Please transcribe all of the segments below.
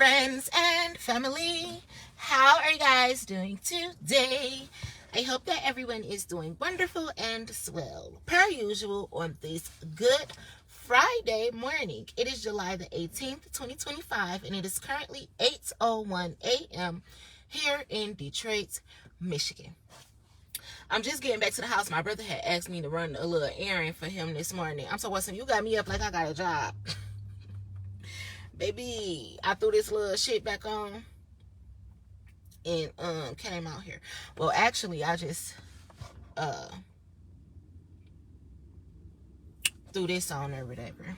friends and family. How are you guys doing today? I hope that everyone is doing wonderful and swell. Per usual on this good Friday morning. It is July the 18th, 2025, and it is currently 8:01 a.m. here in Detroit, Michigan. I'm just getting back to the house. My brother had asked me to run a little errand for him this morning. I'm so awesome. You got me up like I got a job. Baby, I threw this little shit back on and came out here. Well, actually, I just threw this on or whatever.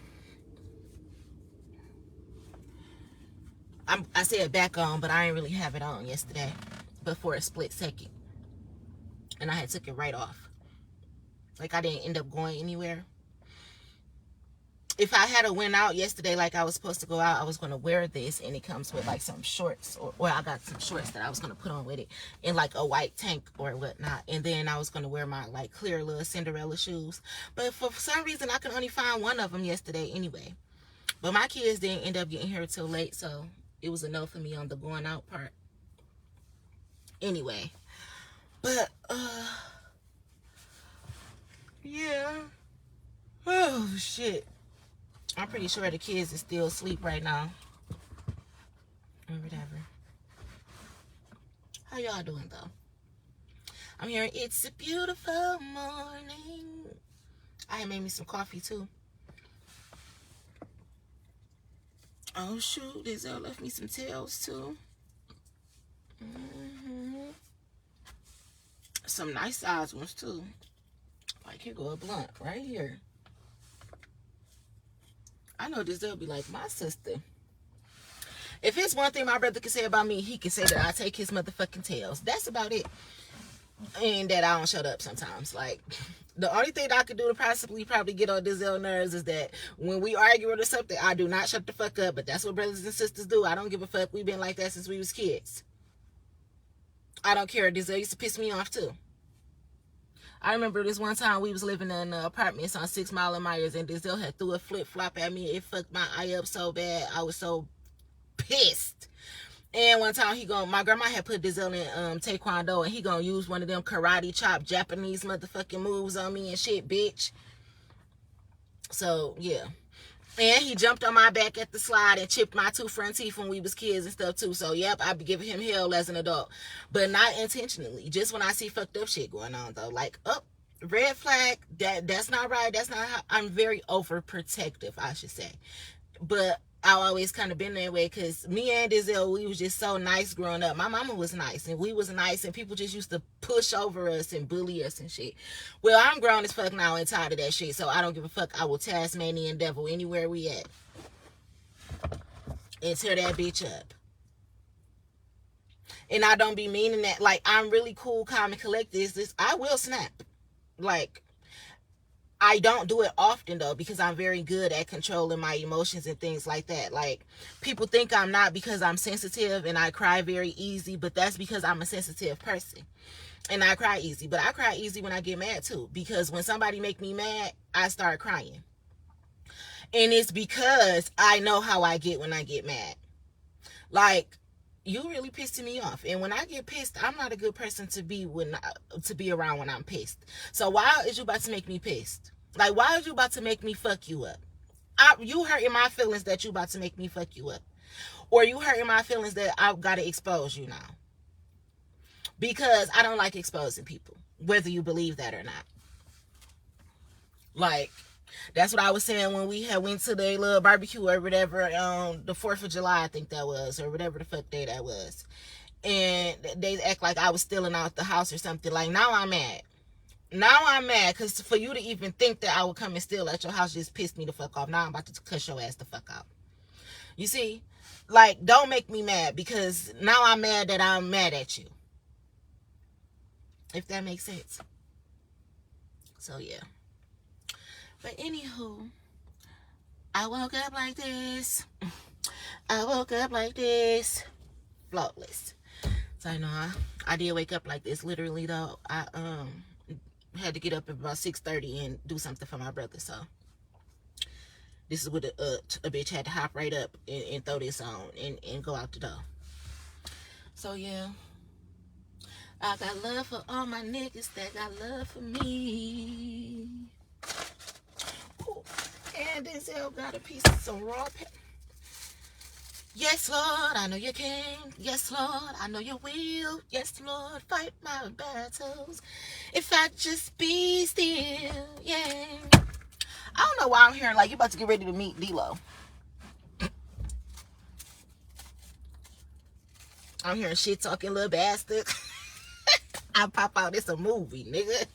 I said back on, but I didn't really have it on yesterday, but for a split second, and I had took it right off. Like I didn't end up going anywhere. If I had went out yesterday like I was supposed to go out, I was going to wear this, and it comes with like some shorts, or I got some shorts that I was going to put on with it, and like a white tank or whatnot, and then I was going to wear my like clear little Cinderella shoes. But for some reason I could only find one of them yesterday anyway. But my kids didn't end up getting here till late, so it was a no for me on the going out part anyway. But yeah, oh shit, I'm pretty sure the kids is still asleep right now. Or whatever. How y'all doing though? I'm hearing it's a beautiful morning. I had made me some coffee too. Oh shoot, Denzel left me some tails too. Some nice size ones too. Like here go a blunt right here. I know Denzel be like, my sister. If it's one thing my brother can say about me, he can say that I take his motherfucking tails. That's about it. And that I don't shut up sometimes. Like, the only thing that I could do to probably get on Denzel nerves is that when we argue or something, I do not shut the fuck up. But that's what brothers and sisters do. I don't give a fuck. We've been like that since we was kids. I don't care. Denzel used to piss me off too. I remember this one time we was living in apartments on 6 Mile and Myers, and Denzel had threw a flip-flop at me. It fucked my eye up so bad. I was so pissed. And one time my grandma had put Denzel in taekwondo, and he gonna use one of them karate chop Japanese motherfucking moves on me and shit, bitch. So yeah. And he jumped on my back at the slide and chipped my 2 front teeth when we was kids and stuff too. So yep, I be giving him hell as an adult, but not intentionally. Just when I see fucked up shit going on though, like red flag. That's not right. That's not how. I'm very overprotective, I should say, but I always kind of been that way because me and Denzel, we was just so nice growing up. My mama was nice and we was nice, and people just used to push over us and bully us and shit. Well, I'm grown as fuck now and tired of that shit, so I don't give a fuck. I will Tasmanian devil anywhere we at and tear that bitch up. And I don't be meaning that. Like, I'm really cool, calm, and collected. I will snap. Like, I don't do it often though, because I'm very good at controlling my emotions and things like that. Like, people think I'm not because I'm sensitive and I cry very easy, but that's because I'm a sensitive person and I cry easy. But I cry easy when I get mad too, because when somebody make me mad, I start crying. And it's because I know how I get when I get mad. Like, you really pissing me off, and when I get pissed, I'm not a good person to be around when I'm pissed. So why is you about to make me pissed? Like, why are you about to make me fuck you up? You hurting my feelings that you about to make me fuck you up, or you hurting my feelings that I've got to expose you now, because I don't like exposing people, whether you believe that or not. Like, that's what I was saying when we had went to the little barbecue or whatever on the 4th of July, I think that was, or whatever the fuck day that was. And they act like I was stealing out the house or something. Like, now I'm mad. Now I'm mad because for you to even think that I would come and steal at your house just pissed me the fuck off. Now I'm about to cuss your ass the fuck out. You see? Like, don't make me mad, because now I'm mad that I'm mad at you. If that makes sense. So, yeah. But anywho, I woke up like this. I woke up like this. Flawless. So I know I did wake up like this. Literally though, I had to get up at about 6:30 and do something for my brother. So This is what a bitch had to hop right up and throw this on and go out the door. So yeah, I got love for all my niggas that got love for me. Ooh, and Denzel got a piece of some raw pepper. Yes, Lord, I know you can. Yes, Lord, I know you will. Yes, Lord, fight my battles. If I just be still, yeah. I don't know why I'm hearing like you about to get ready to meet D-Lo. I'm hearing shit talking little bastard. I pop out, it's a movie, nigga.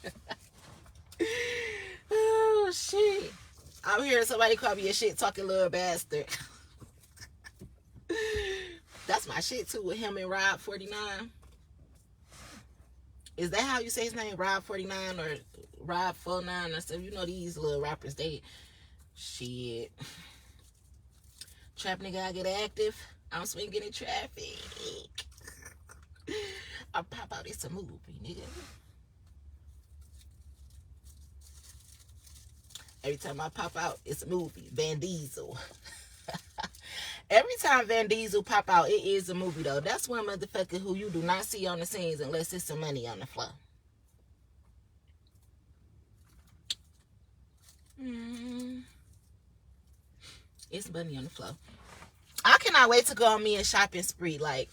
Oh, shit. I'm hearing somebody call me a shit talking little bastard. That's my shit too with him and Rob 49. Is that how you say his name? Rob 49 or Rob 49 or something? You know these little rappers, they shit. Trap nigga, I get active. I'm swinging in traffic. I pop out, it's a movie, nigga. Every time I pop out, it's a movie. Van Diesel. Every time Van Diesel pop out, it is a movie though. That's one motherfucker who you do not see on the scenes unless it's some money on the floor. It's money on the floor. I cannot wait to go on me a shopping spree. Like,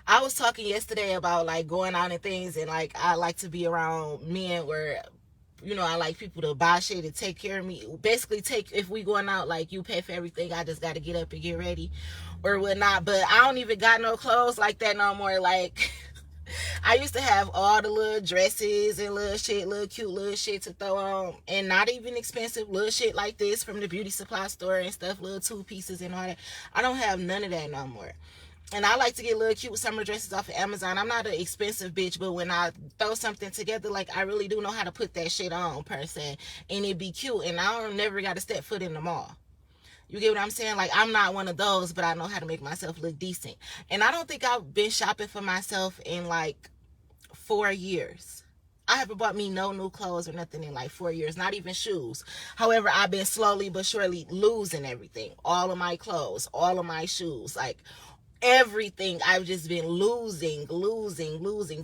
I was talking yesterday about like going out and things, and like I like to be around men where, you know, I like people to buy shit and take care of me. Basically, if we going out, like you pay for everything. I just got to get up and get ready or whatnot. But I don't even got no clothes like that no more. Like, I used to have all the little dresses and little shit, little cute little shit to throw on, and not even expensive little shit like this from the beauty supply store and stuff, little 2 pieces and all that. I don't have none of that no more. And I like to get little cute summer dresses off of Amazon. I'm not an expensive bitch, but when I throw something together, like, I really do know how to put that shit on, per se, and it be cute, and I don't never got to step foot in the mall. You get what I'm saying? Like, I'm not one of those, but I know how to make myself look decent. And I don't think I've been shopping for myself in like 4 years. I haven't bought me no new clothes or nothing in like 4 years, not even shoes. However, I've been slowly but surely losing everything. All of my clothes, all of my shoes, like everything. I've just been losing,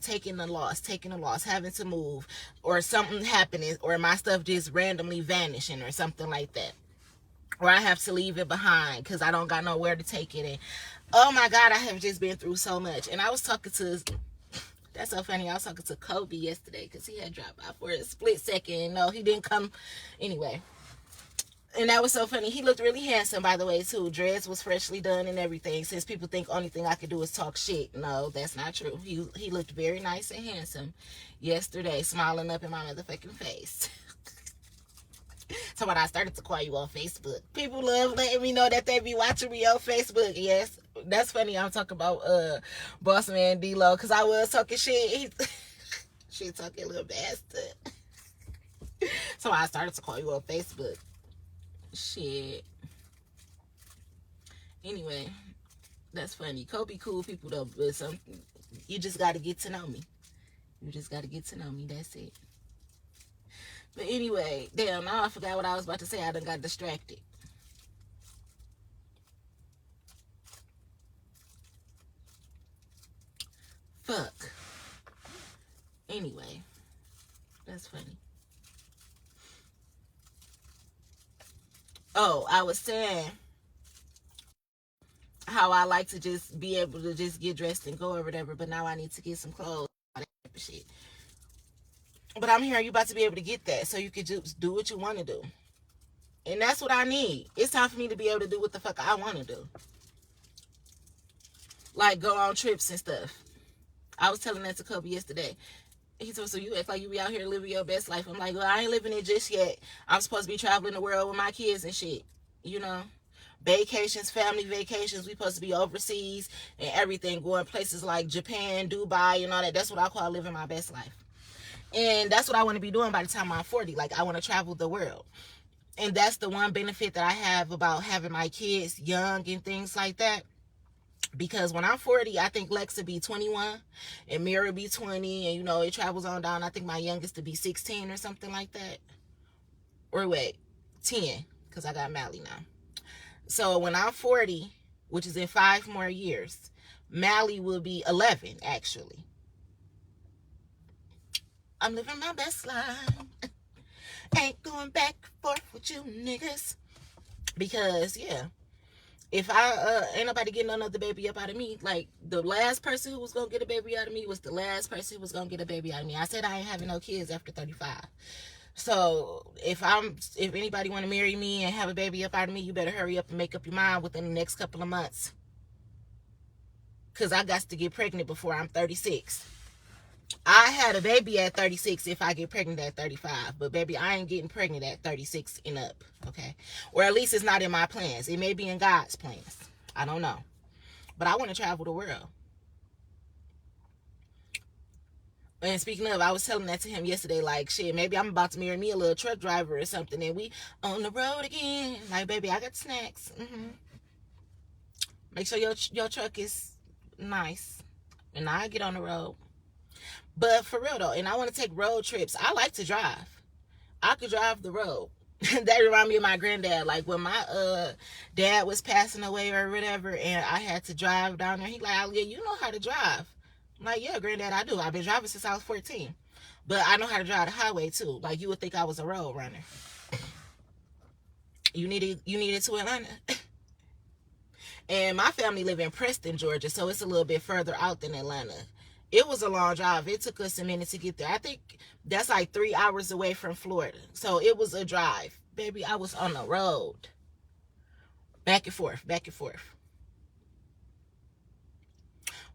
taking a loss, having to move, or something happening, or my stuff just randomly vanishing or something like that. Or I have to leave it behind because I don't got nowhere to take it in. Oh my God, I have just been through so much. And I was talking to, that's so funny, I was talking to Kobe yesterday because he had dropped out for a split second. No, he didn't come anyway. And that was so funny. He looked really handsome, by the way, too. Dreads was freshly done and everything. Since people think only thing I could do is talk shit. No, that's not true. He looked very nice and handsome yesterday, smiling up in my motherfucking face. So when I started to call you on Facebook, people love letting me know that they be watching me on Facebook. Yes, that's funny. I'm talking about Boss Man D-Lo, because I was talking shit. She talking a little bastard. So I started to call you on Facebook. Shit. Anyway, that's funny. Kobe cool people though, but you just got to get to know me. You just got to get to know me. That's it. But anyway, damn, now I forgot what I was about to say. I done got distracted. Fuck. Anyway, that's funny. Oh, I was saying how I like to just be able to just get dressed and go or whatever, but now I need to get some clothes, all that type of shit. But I'm hearing you about to be able to get that so you can just do what you want to do. And that's what I need. It's time for me to be able to do what the fuck I want to do. Like go on trips and stuff. I was telling that to Kobe yesterday. He told me, so you act like you be out here living your best life. I'm like, well, I ain't living it just yet. I'm supposed to be traveling the world with my kids and shit. You know? Vacations, family vacations. We supposed to be overseas and everything. Going places like Japan, Dubai, and all that. That's what I call living my best life. And that's what I want to be doing by the time I'm 40. Like, I want to travel the world. And that's the one benefit that I have about having my kids young and things like that. Because when I'm 40, I think Lex will be 21 and Mira will be 20. And, you know, it travels on down. I think my youngest to be 16 or something like that. Or wait, 10. because I got Mally now. So when I'm 40, which is in 5 more years, Mally will be 11, actually. I'm living my best life. Ain't going back and forth with you niggas. Because, yeah, if I ain't nobody getting another baby up out of me, like the last person who was gonna get a baby out of me was the last person who was gonna get a baby out of me. I said I ain't having no kids after 35. So if anybody want to marry me and have a baby up out of me, you better hurry up and make up your mind within the next couple of months. Cause I got to get pregnant before I'm 36. I had a baby at 36 if I get pregnant at 35. But baby, I ain't getting pregnant at 36 and up. Okay. Or at least it's not in my plans. It may be in God's plans. I don't know. But I want to travel the world. And speaking of, I was telling that to him yesterday, like, shit, maybe I'm about to marry me a little truck driver or something, and we on the road again. Like, baby, I got snacks. Make sure your truck is nice, and I get on the road. But for real though, and I want to take road trips. I like to drive. I could drive the road. That remind me of my granddad. Like when my dad was passing away or whatever, and I had to drive down there. He like, yeah, you know how to drive. I'm like, yeah, granddad, I do. I've been driving since I was 14. But I know how to drive the highway too. Like you would think I was a road runner. You needed to Atlanta. And my family live in Preston, Georgia, so it's a little bit further out than Atlanta. It was a long drive. It took us a minute to get there. I think that's like 3 hours away from Florida. So it was a drive. Baby, I was on the road. Back and forth, back and forth.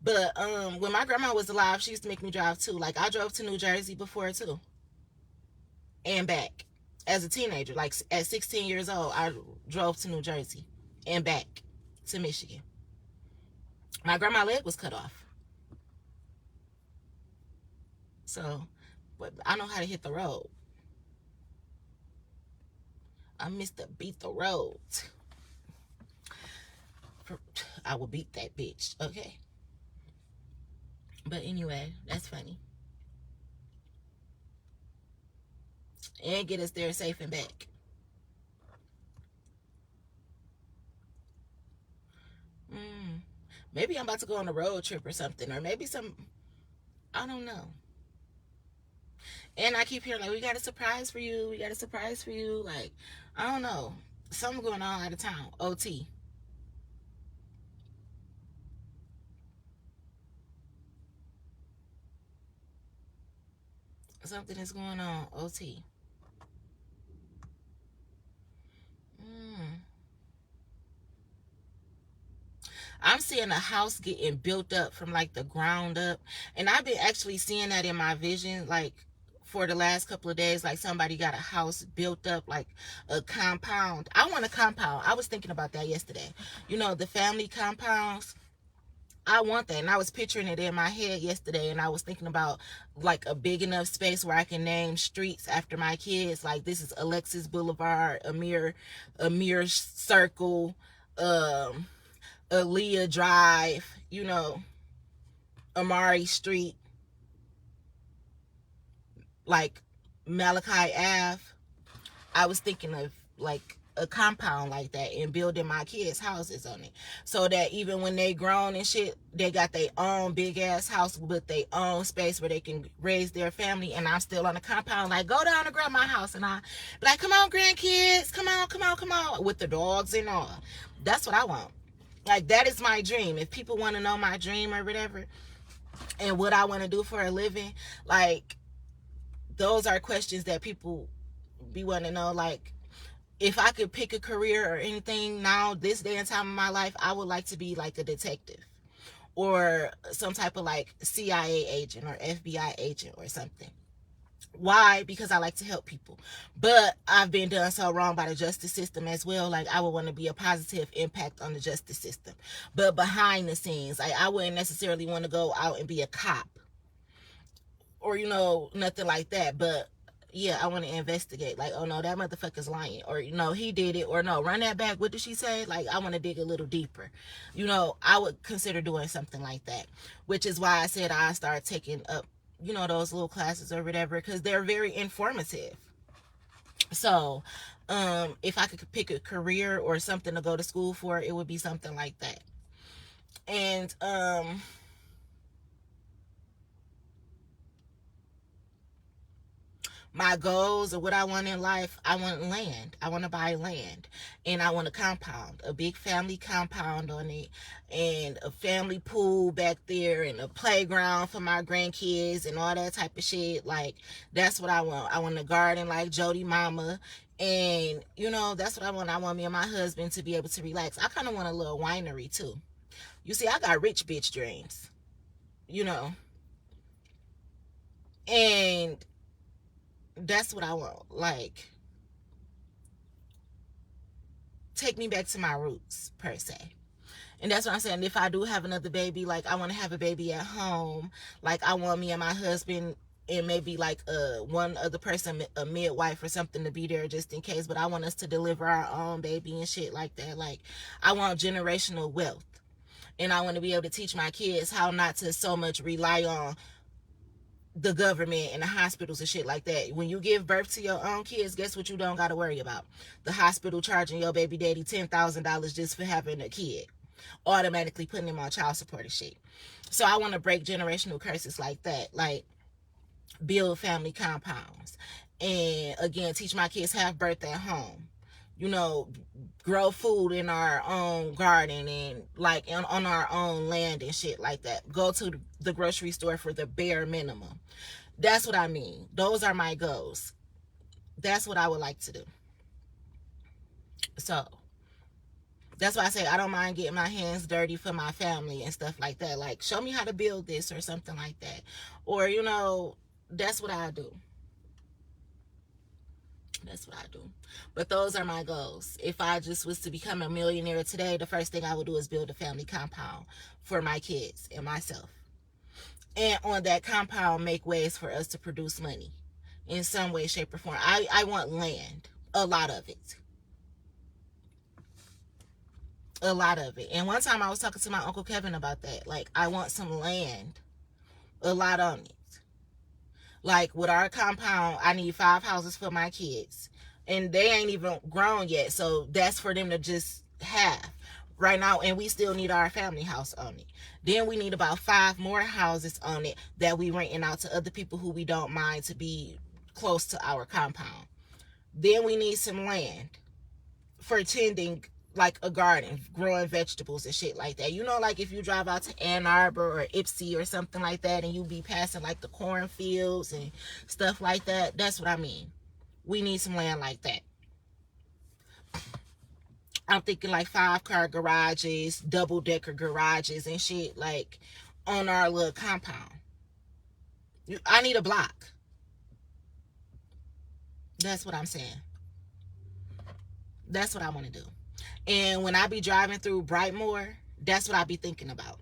But when my grandma was alive, she used to make me drive too. Like I drove to New Jersey before too. And back. As a teenager, like at 16 years old, I drove to New Jersey and back to Michigan. My grandma's leg was cut off. So, but I know how to hit the road. I'm Mr. Beat the Road. I will beat that bitch, okay? But anyway, that's funny. And get us there safe and back. Maybe I'm about to go on a road trip or something. Or maybe I don't know. And I keep hearing, like, we got a surprise for you. We got a surprise for you. Like, I don't know. Something going on out of town. OT. Something is going on. OT. I'm seeing a house getting built up from like the ground up. And I've been actually seeing that in my vision, like for the last couple of days, like somebody got a house built up, like a compound. I want a compound. I was thinking about that yesterday. You know, the family compounds. I want that. And I was picturing it in my head yesterday. And I was thinking about like a big enough space where I can name streets after my kids. Like this is Alexis Boulevard, Amir Circle, Aaliyah Drive, you know, Amari Street, like Malachi Ave. I was thinking of like a compound like that and building my kids' houses on it. So that even when they grown and shit, they got their own big ass house with their own space where they can raise their family. And I'm still on the compound, like, go down to grandma's house. And I be like, come on, grandkids, come on, with the dogs and all. That's what I want. Like, that is my dream. If people want to know my dream or whatever and what I want to do for a living, like, those are questions that people be wanting to know. Like, if I could pick a career or anything now, this day and time of my life, I would like to be like a detective or some type of like CIA agent or FBI agent or something. Why? Because I like to help people. But I've been done so wrong by the justice system as well. Like, I would want to be a positive impact on the justice system. But behind the scenes, I wouldn't necessarily want to go out and be a cop. Or, you know, nothing like that. But, yeah, I want to investigate. Like, oh, no, that motherfucker's lying. Or, you know, he did it. Or, no, run that back. What did she say? Like, I want to dig a little deeper. You know, I would consider doing something like that. Which is why I said I started taking up, you know, those little classes or whatever, because they're very informative. So, If I could pick a career or something to go to school for, it would be something like that. And my goals or what I want in life, I want land. I want to buy land, and I want a compound, a big family compound on it, and a family pool back there, and a playground for my grandkids and all that type of shit. Like, that's what I want. I want a garden like Jody Mama. And that's what I want. I want me and my husband to be able to relax. I kind of want a little winery too. You see, I got rich bitch dreams, and that's what I want. Like, take me back to my roots, per se. And that's what I'm saying. If I do have another baby, like, I want to have a baby at home. Like, I want me and my husband and maybe like one other person, a midwife or something, to be there just in case. But I want us to deliver our own baby and shit like that. Like, I want generational wealth. And I want to be able to teach my kids how not to so much rely on the government and the hospitals and shit like that. When you give birth to your own kids, guess what you don't got to worry about? The hospital charging your baby daddy $10,000 just for having a kid, automatically putting him on child support and shit. So I want to break generational curses like that, like build family compounds, and again, teach my kids have birth at home, grow food in our own garden and like on our own land and shit like that. Go to the grocery store for the bare minimum. That's what I mean. Those are my goals. That's what I would like to do. So that's why I say I don't mind getting my hands dirty for my family and stuff like that. Like, show me how to build this or something like that. Or, that's what I do. That's what I do. But those are my goals. If I just was to become a millionaire today, the first thing I would do is build a family compound for my kids and myself. And on that compound, make ways for us to produce money in some way, shape, or form. I want land. A lot of it. A lot of it. And one time I was talking to my Uncle Kevin about that. Like, I want some land. A lot on it. Like, with our compound, I need 5 houses for my kids. And they ain't even grown yet. So that's for them to just have right now. And we still need our family house on it. Then we need about 5 more houses on it that we renting out to other people who we don't mind to be close to our compound. Then we need some land for tending like a garden, growing vegetables and shit like that. Like if you drive out to Ann Arbor or Ypsi or something like that, and you be passing like the cornfields and stuff like that. That's what I mean. We need some land like that. I'm thinking like 5-car garages, double-decker garages and shit, like on our little compound. I need a block. That's what I'm saying. That's what I want to do. And when I be driving through Brightmoor, that's what I be thinking about.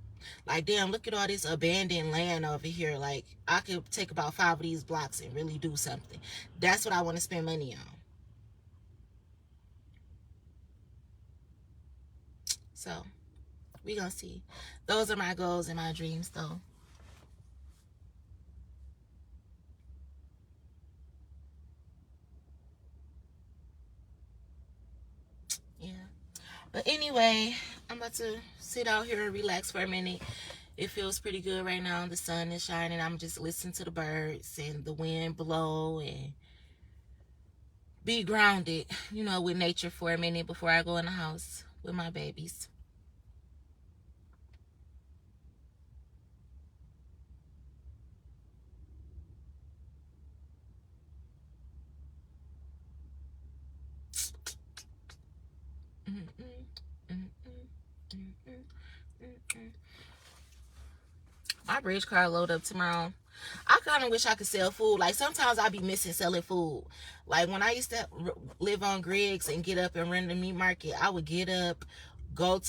Like, damn, look at all this abandoned land over here. Like, I could take about 5 of these blocks and really do something. That's what I want to spend money on. So, we gonna see. Those are my goals and my dreams, though. Yeah. But anyway, I'm about to sit out here and relax for a minute. It feels pretty good right now. The sun is shining. I'm just listening to the birds and the wind blow and be grounded, with nature for a minute before I go in the house with my babies. My bridge card load up tomorrow. I kind of wish I could sell food. Like, sometimes I be missing selling food. Like, when I used to live on Griggs and get up and run the meat market, I would get up, run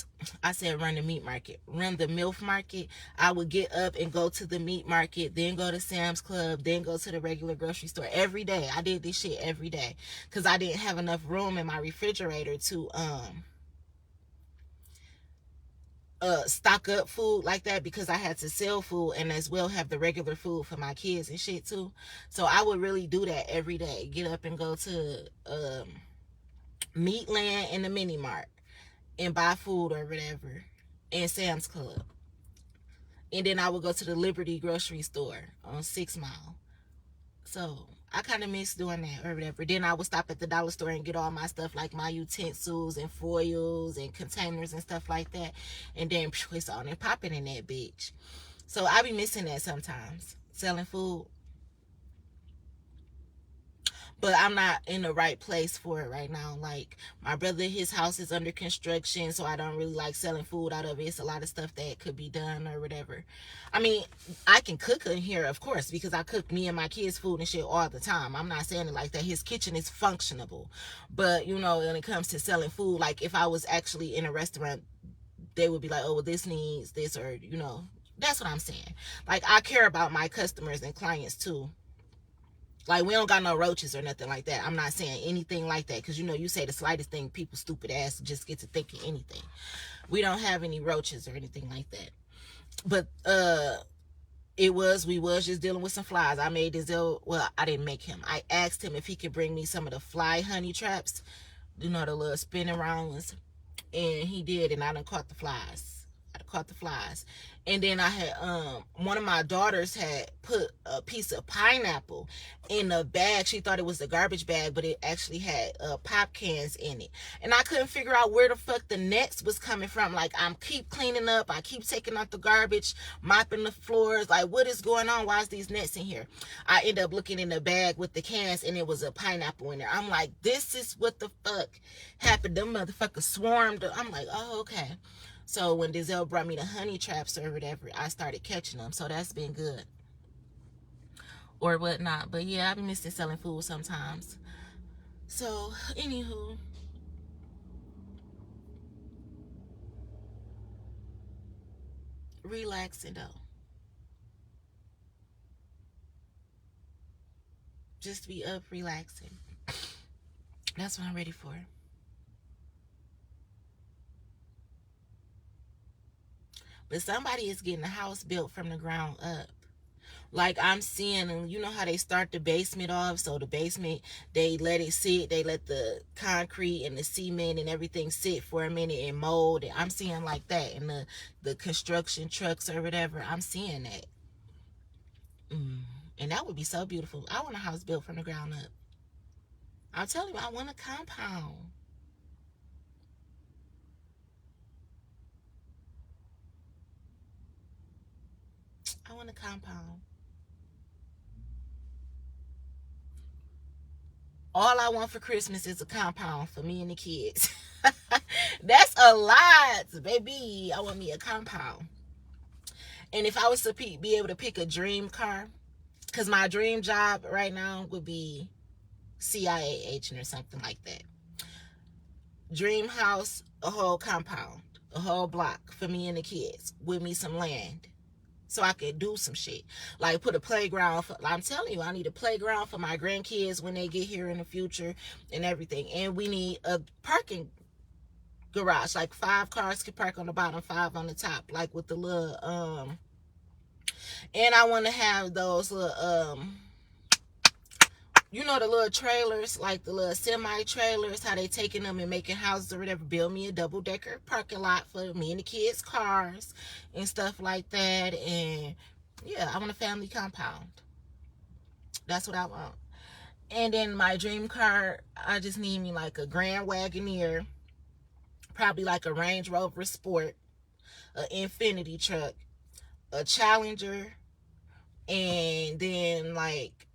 the meat market, run the MILF market. I would get up and go to the meat market, then go to Sam's Club, then go to the regular grocery store every day. I did this shit every day because I didn't have enough room in my refrigerator to stock up food like that, because I had to sell food and as well have the regular food for my kids and shit too. So I would really do that every day. Get up and go to Meatland and the Mini Mart and buy food or whatever, and Sam's Club. And then I would go to the Liberty grocery store on 6 Mile. So I kind of miss doing that or whatever. Then I would stop at the dollar store and get all my stuff, like my utensils and foils and containers and stuff like that. And then it's on and popping in that bitch. So I be missing that sometimes, selling food. But I'm not in the right place for it right now. Like, my brother, his house is under construction, so I don't really like selling food out of it. It's a lot of stuff that could be done or whatever. I mean, I can cook in here, of course, because I cook me and my kids food and shit all the time. I'm not saying it like that. His kitchen is functionable. But, you know, when it comes to selling food, like, if I was actually in a restaurant, they would be like, oh, well, this needs this, or, you know, that's what I'm saying. Like, I care about my customers and clients, too. Like, we don't got no roaches or nothing like that. I'm not saying anything like that, because, you know, you say the slightest thing, people stupid ass just get to thinking anything. We don't have any roaches or anything like that. But we was just dealing with some flies. I made Denzel, well, I didn't make him. I asked him if he could bring me some of the fly honey traps, you know, the little spinning round ones. And he did, and I done caught the flies. And then I had one of my daughters had put a piece of pineapple in a bag. She thought it was a garbage bag, but it actually had pop cans in it. And I couldn't figure out where the fuck the nets was coming from. Like, I'm keep cleaning up, I keep taking out the garbage, mopping the floors. Like, what is going on? Why is these nets in here? I end up looking in the bag with the cans, and it was a pineapple in there. I'm like, this is what the fuck happened. Them motherfuckers swarmed. I'm like, oh, okay. So when Denzel brought me the honey traps or whatever, I started catching them. So that's been good. Or whatnot. But yeah, I've been missing selling food sometimes. So, anywho. Relaxing though. Just be up relaxing. That's what I'm ready for. But somebody is getting a house built from the ground up. Like, I'm seeing, you know how they start the basement off? So the basement, they let it sit. They let the concrete and the cement and everything sit for a minute and mold. And I'm seeing like that in the construction trucks or whatever. I'm seeing that. And that would be so beautiful. I want a house built from the ground up. I'm telling you, I want a compound. I want a compound. All I want for Christmas is a compound for me and the kids. That's a lot, baby. I want me a compound. And if I was to be able to pick a dream car, because my dream job right now would be CIA agent or something like that. Dream house, a whole compound, a whole block for me and the kids, with me some land, so I could do some shit. Like, put a playground for, I'm telling you, I need a playground for my grandkids when they get here in the future and everything. And we need a parking garage. Like, 5 cars could park on the bottom, 5 on the top. Like, with the little, and I want to have those little, you know, the little trailers, like the little semi-trailers, how they taking them and making houses or whatever. Build me a double-decker parking lot for me and the kids' cars and stuff like that. And yeah, I want a family compound. That's what I want. And then my dream car, I just need me like a Grand Wagoneer, probably like a Range Rover Sport, an Infinity truck, a Challenger, and then like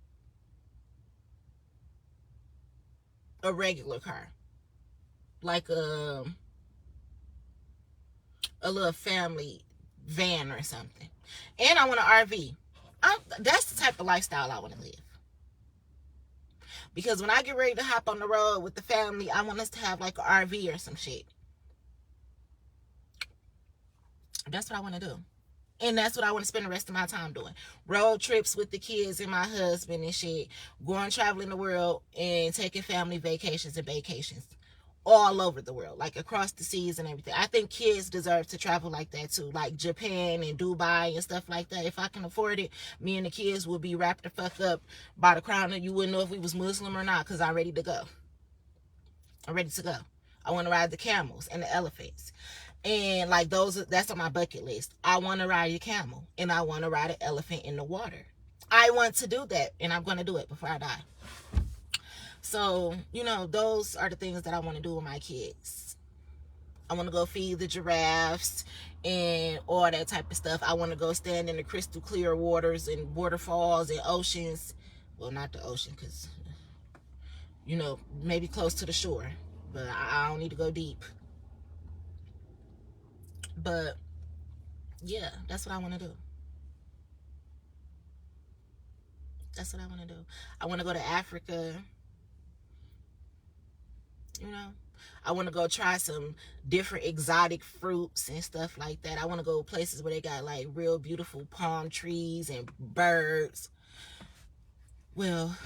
a regular car, like a little family van or something. And I want an RV. That's the type of lifestyle I want to live. Because when I get ready to hop on the road with the family, I want us to have like an RV or some shit. That's what I want to do. And that's what I want to spend the rest of my time doing. Road trips with the kids and my husband and shit. Going traveling the world and taking family vacations and vacations. All over the world. Like across the seas and everything. I think kids deserve to travel like that too. Like Japan and Dubai and stuff like that. If I can afford it, me and the kids will be wrapped the fuck up by the crown. And you wouldn't know if we was Muslim or not, because I'm ready to go. I'm ready to go. I want to ride the camels and the elephants. And like that's on my bucket list. I want to ride a camel and I want to ride an elephant in the water. I want to do that, and I'm going to do it before I die. So, those are the things that I want to do with my kids. I want to go feed the giraffes and all that type of stuff. I want to go stand in the crystal clear waters and waterfalls and oceans. Well, not the ocean, because, maybe close to the shore. But I don't need to go deep. But, yeah, that's what I want to do. That's what I want to do. I want to go to Africa. I want to go try some different exotic fruits and stuff like that. I want to go places where they got like real beautiful palm trees and birds. Well,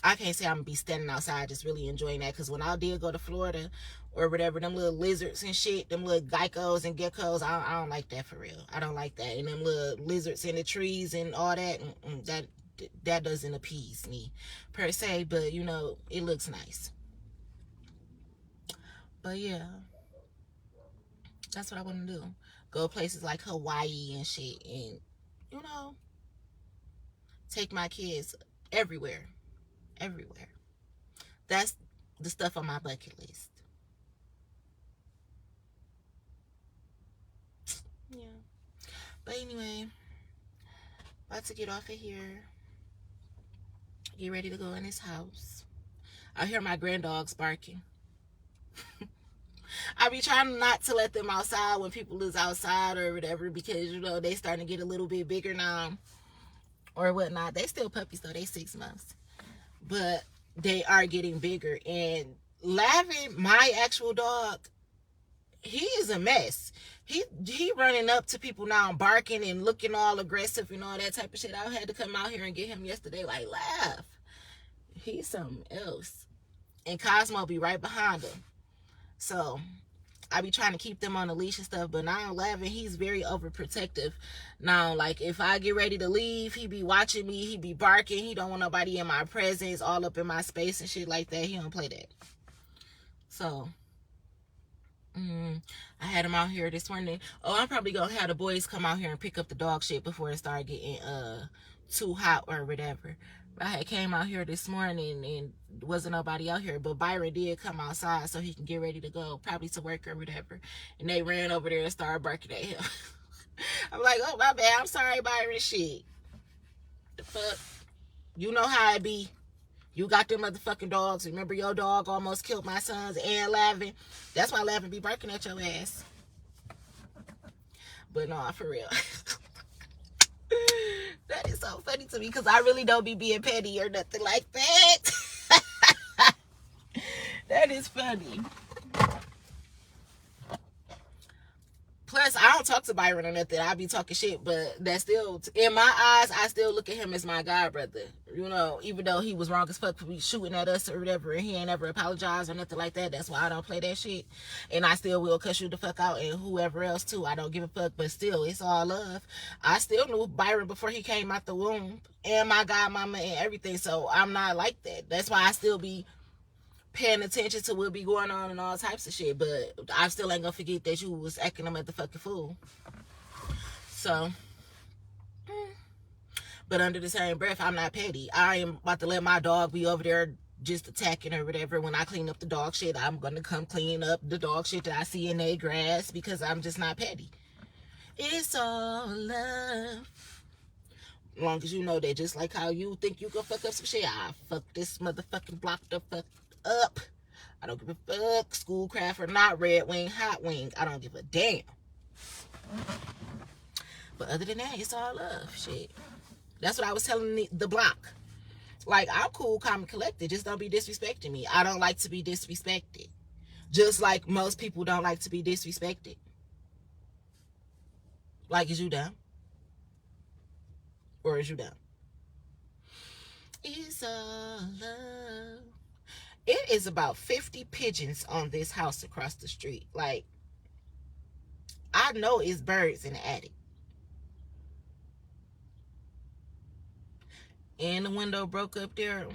I can't say I'm going to be standing outside just really enjoying that, because when I did go to Florida or whatever, them little lizards and shit, them little geckos and geckos, I don't like that for real. I don't like that. And them little lizards in the trees and all that, that doesn't appease me per se, but it looks nice. But yeah, that's what I want to do. Go places like Hawaii and shit, and take my kids everywhere. That's the stuff on my bucket list. Yeah. But anyway, about to get off of here. Get ready to go in this house. I hear my granddogs barking. I be trying not to let them outside when people is outside or whatever, because they starting to get a little bit bigger now or whatnot. They still puppies though. They 6 months, but they are getting bigger. And Lavin, my actual dog, he is a mess. He running up to people now, barking and looking all aggressive and all that type of shit. I had to come out here and get him yesterday. Like, Lav, he's something else. And Cosmo be right behind him. So I be trying to keep them on a leash and stuff, but now Lavin, he's very overprotective. Now, like, if I get ready to leave, he be watching me, he be barking, he don't want nobody in my presence, all up in my space and shit like that. He don't play that. So, I had him out here this morning. Oh, I'm probably gonna have the boys come out here and pick up the dog shit before it start getting too hot or whatever. I had came out here this morning and wasn't nobody out here, but Byron did come outside so he can get ready to go, probably to work or whatever. And they ran over there and started barking at him. I'm like, oh, my bad. I'm sorry, Byron. Shit. The fuck? You know how it be. You got them motherfucking dogs. Remember your dog almost killed my sons and Lavin? That's why Lavin be barking at your ass. But no, for real. That is so funny to me, because I really don't be being petty or nothing like that. That is funny. Plus, I don't talk to Byron or nothing. I be talking shit, but that's still, in my eyes, I still look at him as my god brother. Even though he was wrong as fuck for shooting at us or whatever, and he ain't ever apologized or nothing like that. That's why I don't play that shit. And I still will cuss you the fuck out, and whoever else too. I don't give a fuck, but still, it's all love. I still knew Byron before he came out the womb, and my godmama and everything, so I'm not like that. That's why I still be paying attention to what be going on and all types of shit, but I still ain't gonna forget that you was acting a motherfucking fool. So, but under the same breath, I'm not petty. I am about to let my dog be over there just attacking or whatever. When I clean up the dog shit, I'm gonna come clean up the dog shit that I see in their grass, because I'm just not petty. It's all love. As long as you know that, just like how you think you can fuck up some shit, I fuck this motherfucking block the fuck up. I don't give a fuck, Schoolcraft or not, Red Wing, Hot Wing, I don't give a damn. But other than that, it's all love. Shit. That's what I was telling the block. Like, I'm cool, calm, and collected. Just don't be disrespecting me. I don't like to be disrespected. Just like most people don't like to be disrespected. Like, is you dumb? Or is you dumb? It's all love. It is about 50 pigeons on this house across the street. Like, I know it's birds in the attic. And the window broke up there.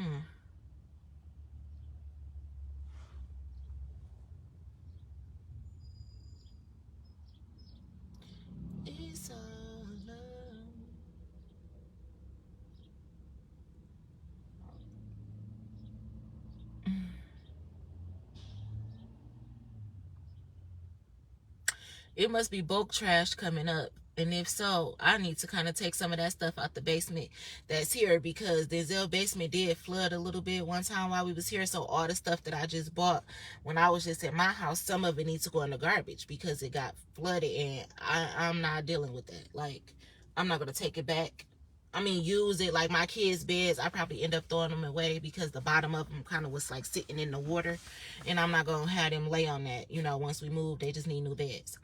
It must be bulk trash coming up. And if so, I need to kind of take some of that stuff out the basement that's here, because Denzel basement did flood a little bit one time while we was here. So all the stuff that I just bought when I was just at my house, some of it needs to go in the garbage because it got flooded, and I'm not dealing with that. Like, I'm not going to take it back. I mean, use it. Like my kids' beds, I probably end up throwing them away because the bottom of them kind of was like sitting in the water, and I'm not going to have them lay on that. You know, once we move, they just need new beds.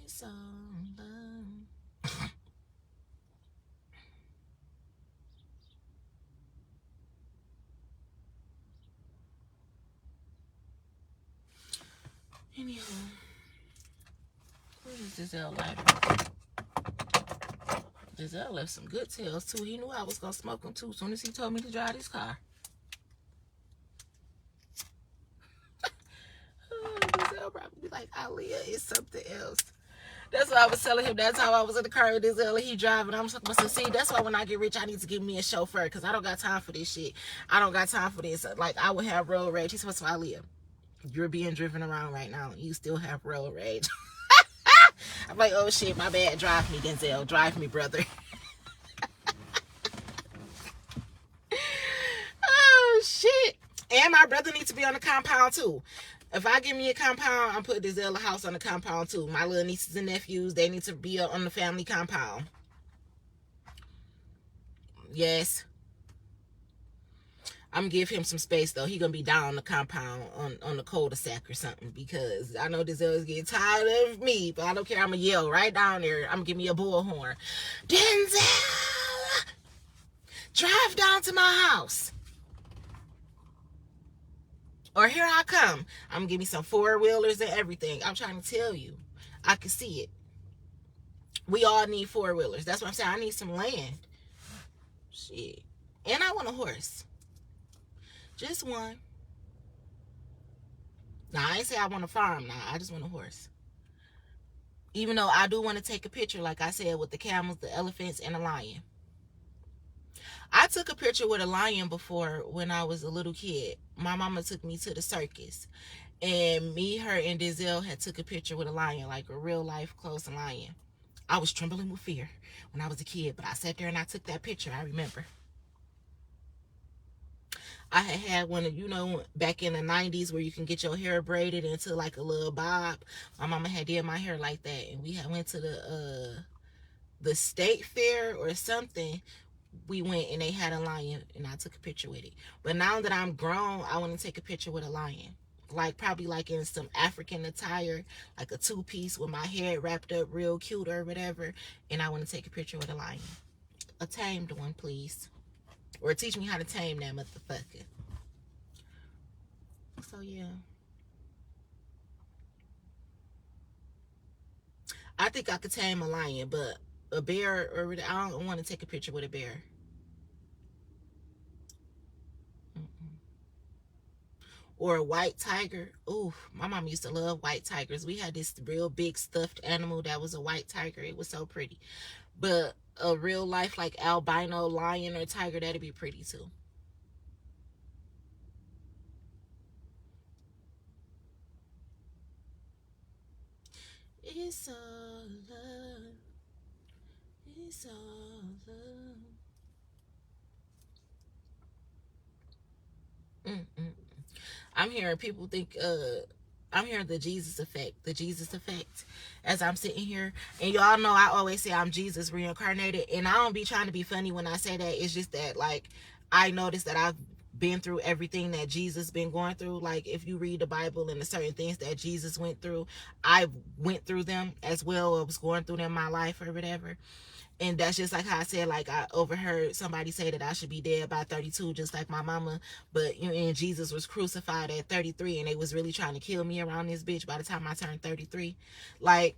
It's all love. Anyhow, where is Giselle lighter? Giselle left some good tails too. He knew I was gonna smoke them too as soon as he told me to drive his car. Giselle probably be like, Aaliyah is something else. That's what I was telling him. That's how I was in the car with Giselle and he driving. I'm supposed to see. That's why when I get rich, I need to give me a chauffeur, because I don't got time for this shit. I don't got time for this. Like, I would have road rage. He's supposed to, Aaliyah, you're being driven around right now. You still have road rage. I'm like, oh shit, my bad. Drive me, Denzel. Drive me, brother. Oh shit. And my brother needs to be on the compound too. If I give me a compound, I'm putting Denzel house on the compound too. My little nieces and nephews, they need to be on the family compound. Yes. I'm gonna give him some space though. He gonna be down on the compound on the cul-de-sac or something, because I know Denzel is getting tired of me, but I don't care. I'm gonna yell right down there. I'm gonna give me a bullhorn. Denzel, drive down to my house. Or here I come. I'm gonna give me some four-wheelers and everything. I'm trying to tell you. I can see it. We all need four-wheelers. That's what I'm saying. I need some land. Shit. And I want a horse. Just one. Now, I ain't say I want a farm now. I just want a horse. Even though I do want to take a picture, like I said, with the camels, the elephants, and a lion. I took a picture with a lion before when I was a little kid. My mama took me to the circus. And me, her, and Denzel had took a picture with a lion, like a real life close lion. I was trembling with fear when I was a kid, but I sat there and I took that picture. I remember. I had one of, you know, back in the 90s where you can get your hair braided into like a little bob. My mama had did my hair like that. And we had went to the state fair or something. We went and they had a lion and I took a picture with it. But now that I'm grown, I want to take a picture with a lion. Like probably like in some African attire, like a two-piece with my hair wrapped up real cute or whatever. And I want to take a picture with a lion. A tamed one, please. Or teach me how to tame that motherfucker. So yeah. I think I could tame a lion, but a bear, or I don't want to take a picture with a bear. Or a white tiger. Ooh, my mom used to love white tigers. We had this real big stuffed animal that was a white tiger. It was so pretty. But a real life like albino lion or tiger, that'd be pretty too. It's all love. It's all love. I'm hearing people think I'm hearing the Jesus effect as I'm sitting here. And y'all know I always say I'm Jesus reincarnated, and I don't be trying to be funny when I say that. It's just that, like, I noticed that I've been through everything that Jesus been going through. Like, if you read the Bible and the certain things that Jesus went through, I went through them as well, or was going through them in my life or whatever. And that's just like how I said, like, I overheard somebody say that I should be dead by 32, just like my mama. But, you know, and Jesus was crucified at 33, and they was really trying to kill me around this bitch by the time I turned 33. Like,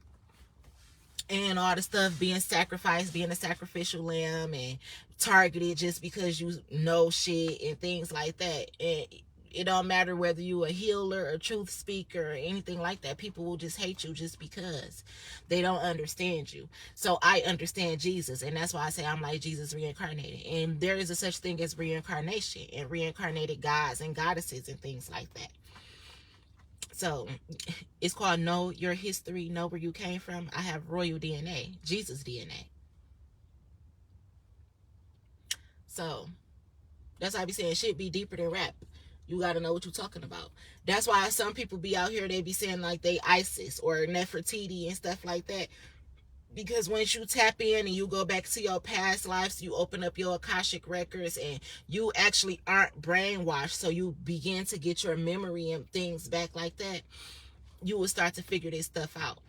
and all the stuff, being sacrificed, being a sacrificial lamb, and targeted just because you know shit and things like that. And It don't matter whether you a healer, a truth speaker, or anything like that. People will just hate you just because they don't understand you. So I understand Jesus, and that's why I say I'm like Jesus reincarnated. And there is a such thing as reincarnation and reincarnated gods and goddesses and things like that. So it's called Know Your History, Know Where You Came From. I have royal DNA, Jesus DNA. So that's why I be saying shit be deeper than rap. You got to know what you're talking about. That's why some people be out here, they be saying like they ISIS or Nefertiti and stuff like that. Because once you tap in and you go back to your past lives, you open up your Akashic records and you actually aren't brainwashed. So you begin to get your memory and things back like that. You will start to figure this stuff out.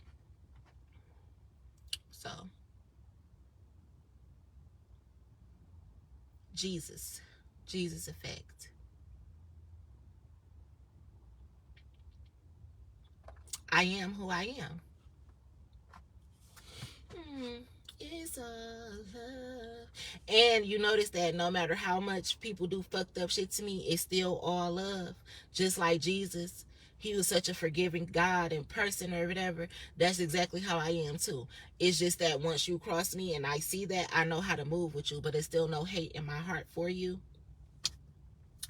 So, Jesus effect. I am who I am. It's all love. And you notice that no matter how much people do fucked up shit to me, it's still all love. Just like Jesus, he was such a forgiving God and person or whatever. That's exactly how I am too. It's just that once you cross me and I see that, I know how to move with you, but there's still no hate in my heart for you.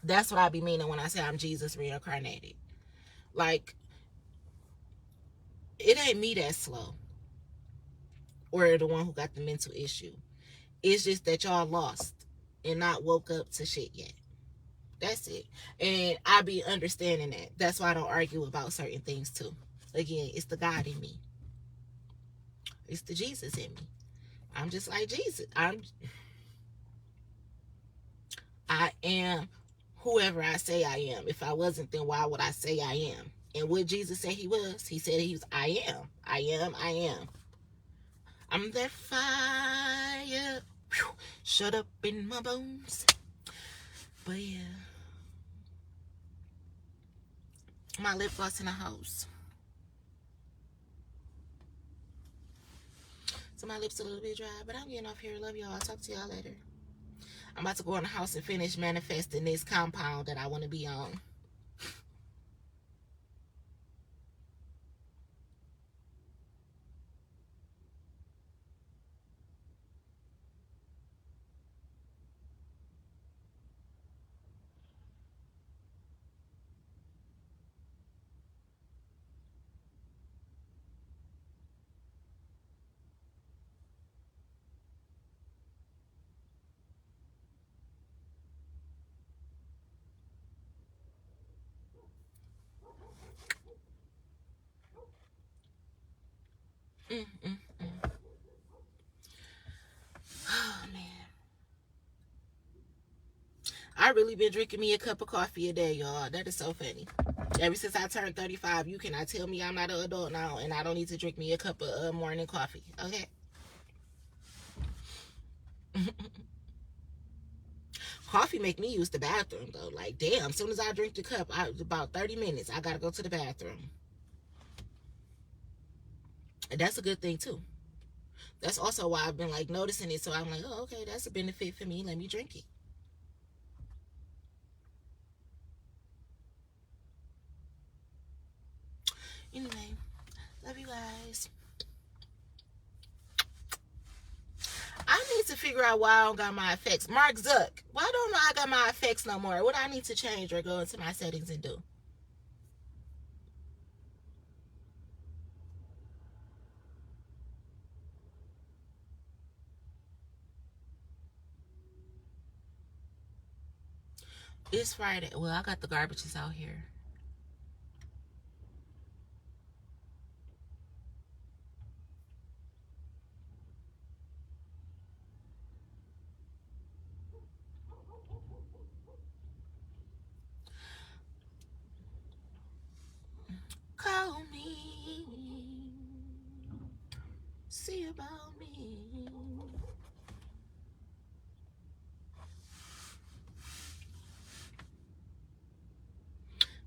That's what I be meaning when I say I'm Jesus reincarnated. Like, it ain't me that's slow or the one who got the mental issue. It's just that y'all lost and not woke up to shit yet. That's it. And I be understanding that. That's why I don't argue about certain things too. Again, it's the God in me. It's the Jesus in me. I'm just like Jesus. I am whoever I say I am. If I wasn't, then why would I say I am? And what Jesus said he was? He said he was I am. I am. I am. I'm that fire. Shut up in my bones. But yeah. My lip gloss in the house. So my lips a little bit dry, but I'm getting off here. Love y'all. I'll talk to y'all later. I'm about to go in the house and finish manifesting this compound that I want to be on. Oh, man. I really been drinking me a cup of coffee a day, y'all. That is so funny. Ever since I turned 35, you cannot tell me I'm not an adult now, and I don't need to drink me a cup of morning coffee, okay? Coffee make me use the bathroom, though. Like, damn, as soon as I drink the cup, about 30 minutes, I gotta go to the bathroom. And that's a good thing, too. That's also why I've been, like, noticing it, so I'm like, oh, okay, that's a benefit for me. Let me drink it. Anyway, love you guys. I need to figure out why I don't got my effects. Mark Zuck, why don't I got my effects no more? What I need to change or go into my settings and do? It's Friday. Well, I got the garbages out here. Call me. See about me.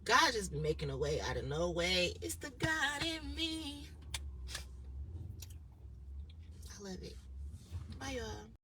God just be making a way out of no way. It's the God in me. I love it. Bye, y'all.